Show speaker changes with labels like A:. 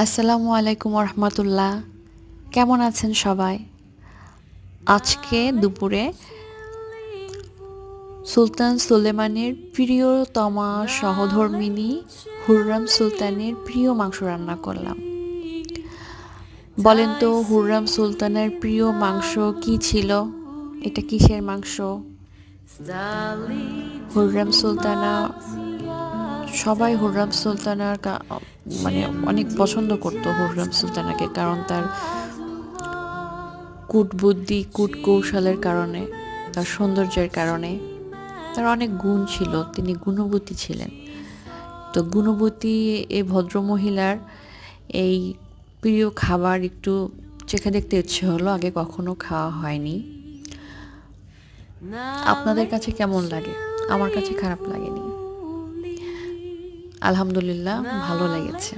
A: আসসালামু আলাইকুম রহমতুল্লাহ। কেমন আছেন সবাই? আজকে দুপুরে সুলতান সুলেমানের প্রিয়তমা সহধর্মিণী হুররাম সুলতানের প্রিয় মাংস রান্না করলাম। বলেন তো হুররাম সুলতানের প্রিয় মাংস কি ছিল? এটা কিসের মাংস? হুররাম সুলতানা, সবাই হুররাম সুলতানার মানে অনেক পছন্দ করতো হুররাম সুলতানাকে, কারণ তার কূটবুদ্ধি কূটকৌশলের কারণে, তার সৌন্দর্যের কারণে। তার অনেক গুণ ছিল, তিনি গুণবতী ছিলেন। তো গুণবতী এই ভদ্রমহিলার এই প্রিয় খাবার একটু চেখে দেখতে ইচ্ছে হলো, আগে কখনো খাওয়া হয়নি। আপনাদের কাছে কেমন লাগে? আমার কাছে খারাপ লাগেনি, আলহামদুলিল্লাহ ভালো লেগেছে।